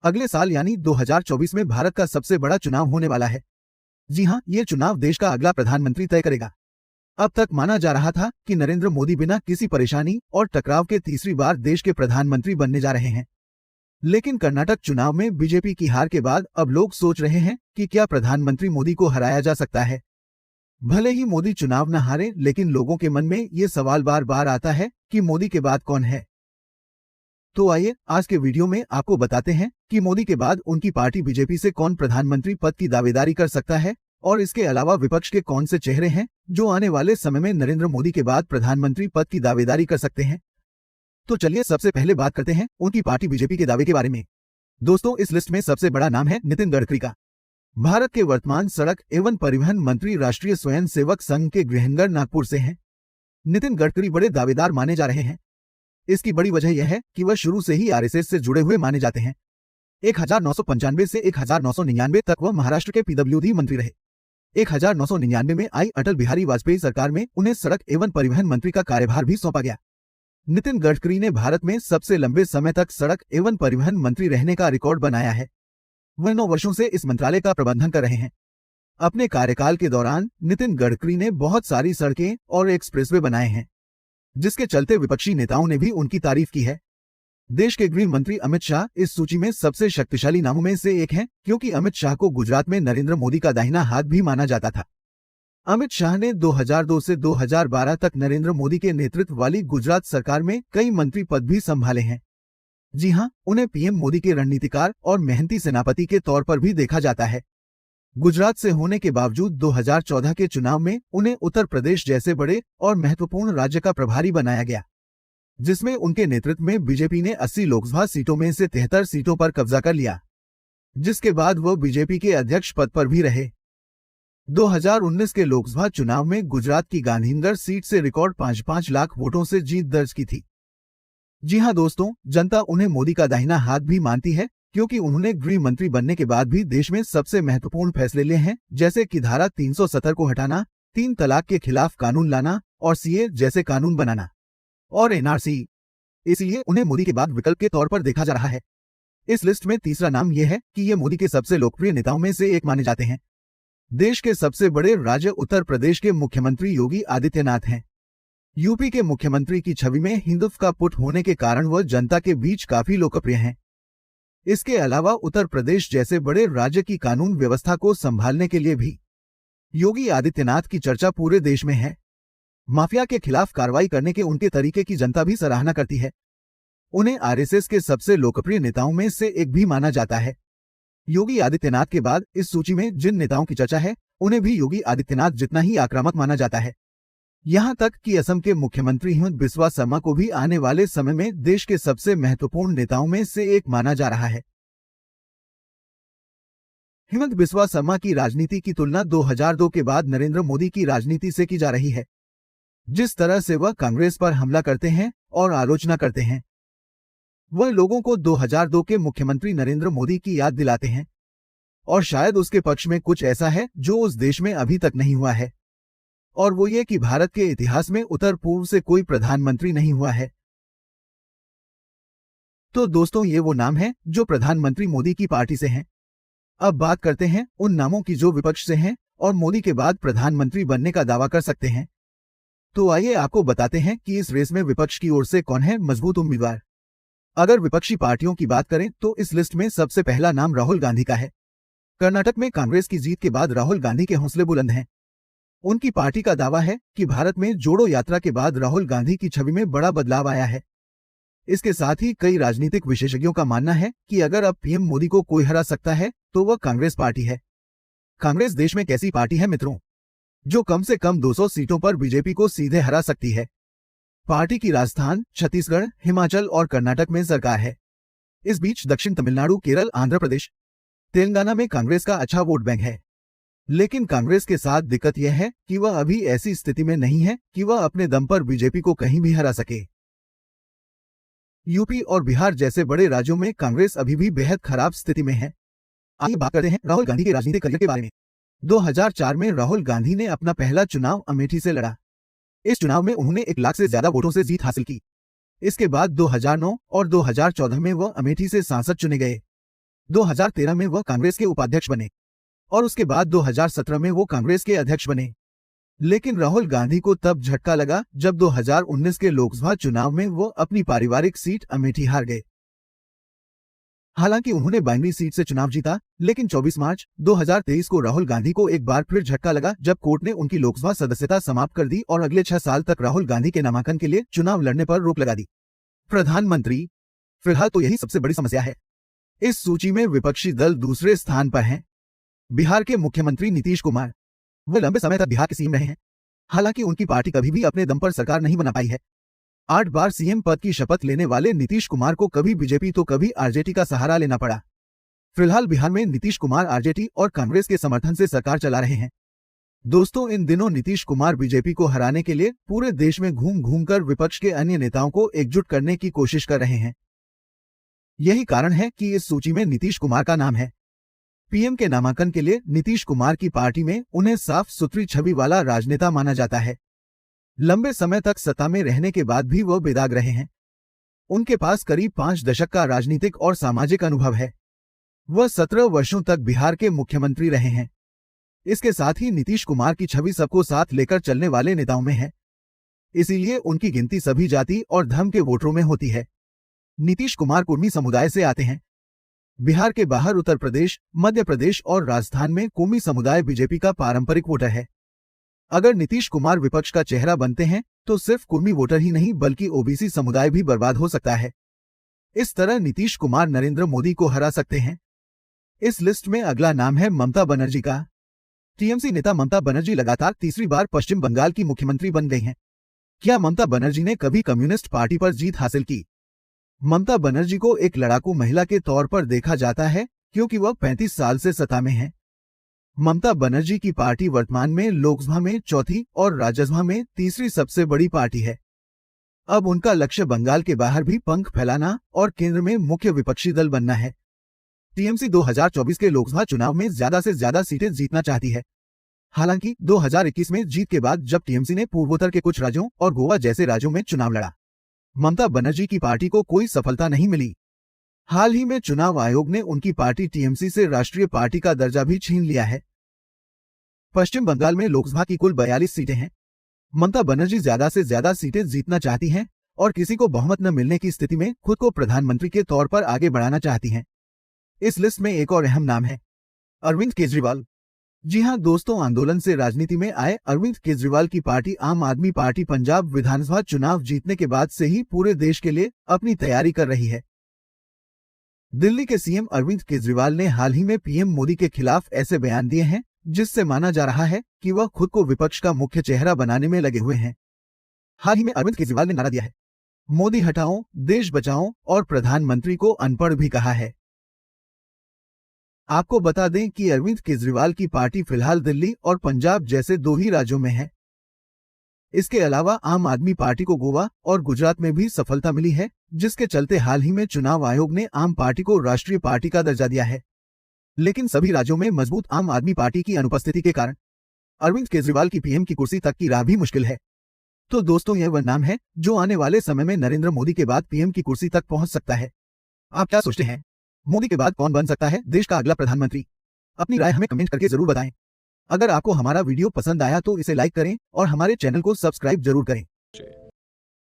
अगले साल यानी 2024 में भारत का सबसे बड़ा चुनाव होने वाला है। जी हाँ, ये चुनाव देश का अगला प्रधानमंत्री तय करेगा। अब तक माना जा रहा था कि नरेंद्र मोदी बिना किसी परेशानी और टकराव के तीसरी बार देश के प्रधानमंत्री बनने जा रहे हैं। लेकिन कर्नाटक चुनाव में बीजेपी की हार के बाद अब लोग सोच रहे हैं कि क्या प्रधानमंत्री मोदी को हराया जा सकता है। भले ही मोदी चुनाव न हारे, लेकिन लोगों के मन में ये सवाल बार बार आता है कि मोदी के बाद कौन है। तो आइए आज के वीडियो में आपको बताते हैं कि मोदी के बाद उनकी पार्टी बीजेपी से कौन प्रधानमंत्री पद की दावेदारी कर सकता है और इसके अलावा विपक्ष के कौन से चेहरे हैं जो आने वाले समय में नरेंद्र मोदी के बाद प्रधानमंत्री पद की दावेदारी कर सकते हैं। तो चलिए सबसे पहले बात करते हैं उनकी पार्टी बीजेपी के दावे के बारे में। दोस्तों, इस लिस्ट में सबसे बड़ा नाम है नितिन गडकरी का। भारत के वर्तमान सड़क एवं परिवहन मंत्री राष्ट्रीय स्वयंसेवक संघ के गृहनगर नागपुर से हैं। नितिन गडकरी बड़े दावेदार माने जा रहे हैं। इसकी बड़ी वजह यह है कि वह शुरू से ही आरएसएस से जुड़े हुए माने जाते हैं। 1995 से 1999 तक वह महाराष्ट्र के पीडब्ल्यूडी मंत्री रहे। 1999 में आई अटल बिहारी वाजपेयी सरकार में उन्हें सड़क एवं परिवहन मंत्री का कार्यभार भी सौंपा गया। नितिन गडकरी ने भारत में सबसे लंबे समय तक सड़क एवं परिवहन मंत्री रहने का रिकॉर्ड बनाया है। वह 9 वर्षों से इस मंत्रालय का प्रबंधन कर रहे हैं। अपने कार्यकाल के दौरान नितिन गडकरी ने बहुत सारी सड़कें और एक्सप्रेसवे बनाए हैं, जिसके चलते विपक्षी नेताओं ने भी उनकी तारीफ की है। देश के गृह मंत्री अमित शाह इस सूची में सबसे शक्तिशाली नामों में से एक हैं, क्योंकि अमित शाह को गुजरात में नरेंद्र मोदी का दाहिना हाथ भी माना जाता था। अमित शाह ने 2002 से 2012 तक नरेंद्र मोदी के नेतृत्व वाली गुजरात सरकार में कई मंत्री पद भी संभाले हैं। जी हां, उन्हें पीएम मोदी के रणनीतिकार और मेहनती सेनापति के तौर पर भी देखा जाता है। गुजरात से होने के बावजूद 2014 के चुनाव में उन्हें उत्तर प्रदेश जैसे बड़े और महत्वपूर्ण राज्य का प्रभारी बनाया गया, जिसमें उनके नेतृत्व में बीजेपी ने 80 लोकसभा सीटों में से 73 सीटों पर कब्जा कर लिया, जिसके बाद वह बीजेपी के अध्यक्ष पद पर भी रहे। 2019 के लोकसभा चुनाव में गुजरात की गांधीनगर सीट से रिकॉर्ड 5-5 लाख वोटों से जीत दर्ज की थी। जी हां दोस्तों, जनता उन्हें मोदी का दाहिना हाथ भी मानती है, क्योंकि उन्होंने गृह मंत्री बनने के बाद भी देश में सबसे महत्वपूर्ण फैसले लिए हैं, जैसे कि धारा 370 को हटाना, 3 तलाक के खिलाफ कानून लाना और सीए जैसे कानून बनाना और एनआरसी। इसलिए उन्हें मोदी के बाद विकल्प के तौर पर देखा जा रहा है। इस लिस्ट में तीसरा नाम यह है कि ये मोदी के सबसे लोकप्रिय नेताओं में से एक माने जाते हैं। देश के सबसे बड़े राज्य उत्तर प्रदेश के मुख्यमंत्री योगी आदित्यनाथ हैं। यूपी के मुख्यमंत्री की छवि में हिंदुत्व का पुट होने के कारण वह जनता के बीच काफी लोकप्रिय हैं। इसके अलावा उत्तर प्रदेश जैसे बड़े राज्य की कानून व्यवस्था को संभालने के लिए भी योगी आदित्यनाथ की चर्चा पूरे देश में है। माफिया के खिलाफ कार्रवाई करने के उनके तरीके की जनता भी सराहना करती है। उन्हें आरएसएस के सबसे लोकप्रिय नेताओं में से एक भी माना जाता है। योगी आदित्यनाथ के बाद इस सूची में जिन नेताओं की चर्चा है, उन्हें भी योगी आदित्यनाथ जितना ही आक्रामक माना जाता है। यहां तक कि असम के मुख्यमंत्री हिमंत बिस्वा शर्मा को भी आने वाले समय में देश के सबसे महत्वपूर्ण नेताओं में से एक माना जा रहा है। हिमंत बिस्वा शर्मा की राजनीति की तुलना 2002 के बाद नरेंद्र मोदी की राजनीति से की जा रही है। जिस तरह से वह कांग्रेस पर हमला करते हैं और आलोचना करते हैं, वह लोगों को 2002 के मुख्यमंत्री नरेंद्र मोदी की याद दिलाते हैं, और शायद उसके पक्ष में कुछ ऐसा है जो उस देश में अभी तक नहीं हुआ है, और वो ये कि भारत के इतिहास में उत्तर पूर्व से कोई प्रधानमंत्री नहीं हुआ है। तो दोस्तों, ये वो नाम हैं जो प्रधानमंत्री मोदी की पार्टी से हैं। अब बात करते हैं उन नामों की जो विपक्ष से हैं और मोदी के बाद प्रधानमंत्री बनने का दावा कर सकते हैं। तो आइए आपको बताते हैं कि इस रेस में विपक्ष की ओर से कौन है मजबूत उम्मीदवार। अगर विपक्षी पार्टियों की बात करें तो इस लिस्ट में सबसे पहला नाम राहुल गांधी का है। कर्नाटक में कांग्रेस की जीत के बाद राहुल गांधी के हौसले बुलंद हैं। उनकी पार्टी का दावा है कि भारत में जोड़ो यात्रा के बाद राहुल गांधी की छवि में बड़ा बदलाव आया है। इसके साथ ही कई राजनीतिक विशेषज्ञों का मानना है कि अगर अब पीएम मोदी को कोई हरा सकता है तो वह कांग्रेस पार्टी है। कांग्रेस देश में कैसी पार्टी है मित्रों, जो कम से कम 200 सीटों पर बीजेपी को सीधे हरा सकती है। पार्टी की राजस्थान, छत्तीसगढ़, हिमाचल और कर्नाटक में सरकार है। इस बीच दक्षिण तमिलनाडु, केरल, आंध्र प्रदेश, तेलंगाना में कांग्रेस का अच्छा वोट बैंक है। लेकिन कांग्रेस के साथ दिक्कत यह है कि वह अभी ऐसी स्थिति में नहीं है कि वह अपने दम पर बीजेपी को कहीं भी हरा सके। यूपी और बिहार जैसे बड़े राज्यों में कांग्रेस अभी भी बेहद खराब स्थिति में है। आइए बात करते हैं राहुल गांधी के राजनीतिक करियर के बारे में। 2004 में राहुल गांधी ने अपना पहला चुनाव अमेठी से लड़ा। इस चुनाव में उन्होंने 1 लाख से ज्यादा वोटों से जीत हासिल की। इसके बाद 2009 और 2014 में वह अमेठी से सांसद चुने गए। 2013 में वह कांग्रेस के उपाध्यक्ष बने और उसके बाद 2017 में वो कांग्रेस के अध्यक्ष बने। लेकिन राहुल गांधी को तब झटका लगा जब 2019 के लोकसभा चुनाव में वो अपनी पारिवारिक सीट अमेठी हार गए। हालांकि उन्होंने बाइनरी सीट से चुनाव जीता, लेकिन 24 मार्च 2023 को राहुल गांधी को एक बार फिर झटका लगा जब कोर्ट ने उनकी लोकसभा सदस्यता समाप्त कर दी और अगले 6 साल तक राहुल गांधी के नामांकन के लिए चुनाव लड़ने पर रोक लगा दी। प्रधानमंत्री, फिलहाल तो यही सबसे बड़ी समस्या है। इस सूची में विपक्षी दल दूसरे स्थान पर हैं। बिहार के मुख्यमंत्री नीतीश कुमार, वे लंबे समय तक बिहार के सीएम रहे हैं। हालांकि उनकी पार्टी कभी भी अपने दम पर सरकार नहीं बना पाई है। 8 बार सीएम पद की शपथ लेने वाले नीतीश कुमार को कभी बीजेपी तो कभी आरजेडी का सहारा लेना पड़ा। फिलहाल बिहार में नीतीश कुमार आरजेडी और कांग्रेस के समर्थन से सरकार चला रहे हैं। दोस्तों, इन दिनों नीतीश कुमार बीजेपी को हराने के लिए पूरे देश में घूम घूम कर विपक्ष के अन्य नेताओं को एकजुट करने की कोशिश कर रहे हैं। यही कारण है कि इस सूची में नीतीश कुमार का नाम है। पीएम के नामांकन के लिए नीतीश कुमार की पार्टी में उन्हें साफ सुथरी छवि वाला राजनेता माना जाता है। लंबे समय तक सत्ता में रहने के बाद भी वह बेदाग रहे हैं। उनके पास करीब 5 दशक का राजनीतिक और सामाजिक अनुभव है। वह 17 वर्षों तक बिहार के मुख्यमंत्री रहे हैं। इसके साथ ही नीतीश कुमार की छवि सबको साथ लेकर चलने वाले नेताओं में है। इसीलिए उनकी गिनती सभी जाति और धर्म के वोटरों में होती है। नीतीश कुमार कुर्मी समुदाय से आते हैं। बिहार के बाहर उत्तर प्रदेश, मध्य प्रदेश और राजस्थान में कुर्मी समुदाय बीजेपी का पारंपरिक वोटर है। अगर नीतीश कुमार विपक्ष का चेहरा बनते हैं तो सिर्फ कुर्मी वोटर ही नहीं बल्कि ओबीसी समुदाय भी बर्बाद हो सकता है। इस तरह नीतीश कुमार नरेंद्र मोदी को हरा सकते हैं। इस लिस्ट में अगला नाम है ममता बनर्जी का। टीएमसी नेता ममता बनर्जी लगातार तीसरी बार पश्चिम बंगाल की मुख्यमंत्री बन गई हैं। क्या ममता बनर्जी ने कभी कम्युनिस्ट पार्टी पर जीत हासिल की? ममता बनर्जी को एक लड़ाकू महिला के तौर पर देखा जाता है क्योंकि वह 35 साल से सत्ता में हैं। ममता बनर्जी की पार्टी वर्तमान में लोकसभा में चौथी और राज्यसभा में तीसरी सबसे बड़ी पार्टी है। अब उनका लक्ष्य बंगाल के बाहर भी पंख फैलाना और केंद्र में मुख्य विपक्षी दल बनना है। टीएमसी 2024 के लोकसभा चुनाव में ज्यादा से ज्यादा सीटें जीतना चाहती है। हालांकि 2021 में जीत के बाद जब टीएमसी ने पूर्वोत्तर के कुछ राज्यों और गोवा जैसे राज्यों में चुनाव लड़ा, ममता बनर्जी की पार्टी को कोई सफलता नहीं मिली। हाल ही में चुनाव आयोग ने उनकी पार्टी टीएमसी से राष्ट्रीय पार्टी का दर्जा भी छीन लिया है। पश्चिम बंगाल में लोकसभा की कुल 42 सीटें हैं। ममता बनर्जी ज्यादा से ज्यादा सीटें जीतना चाहती हैं और किसी को बहुमत न मिलने की स्थिति में खुद को प्रधानमंत्री के तौर पर आगे बढ़ाना चाहती हैं। इस लिस्ट में एक और अहम नाम है अरविंद केजरीवाल। जी हां दोस्तों, आंदोलन से राजनीति में आए अरविंद केजरीवाल की पार्टी आम आदमी पार्टी पंजाब विधानसभा चुनाव जीतने के बाद से ही पूरे देश के लिए अपनी तैयारी कर रही है। दिल्ली के सीएम अरविंद केजरीवाल ने हाल ही में पीएम मोदी के खिलाफ ऐसे बयान दिए हैं जिससे माना जा रहा है कि वह खुद को विपक्ष का मुख्य चेहरा बनाने में लगे हुए हैं। हाल ही में अरविंद केजरीवाल ने नारा दिया है, मोदी हटाओ, देश बचाओ और प्रधानमंत्री को अनपढ़ भी कहा है। आपको बता दें कि अरविंद केजरीवाल की पार्टी फिलहाल दिल्ली और पंजाब जैसे 2 ही राज्यों में है। इसके अलावा आम आदमी पार्टी को गोवा और गुजरात में भी सफलता मिली है, जिसके चलते हाल ही में चुनाव आयोग ने आम पार्टी को राष्ट्रीय पार्टी का दर्जा दिया है। लेकिन सभी राज्यों में मजबूत आम आदमी पार्टी की अनुपस्थिति के कारण अरविंद केजरीवाल की पीएम की कुर्सी तक की राह भी मुश्किल है। तो दोस्तों, यह वह नाम है जो आने वाले समय में नरेंद्र मोदी के बाद पीएम की कुर्सी तक पहुंच सकता है। आप क्या सोचते हैं, मोदी के बाद कौन बन सकता है देश का अगला प्रधानमंत्री? अपनी राय हमें कमेंट करके जरूर बताएं। अगर आपको हमारा वीडियो पसंद आया तो इसे लाइक करें और हमारे चैनल को सब्सक्राइब जरूर करें।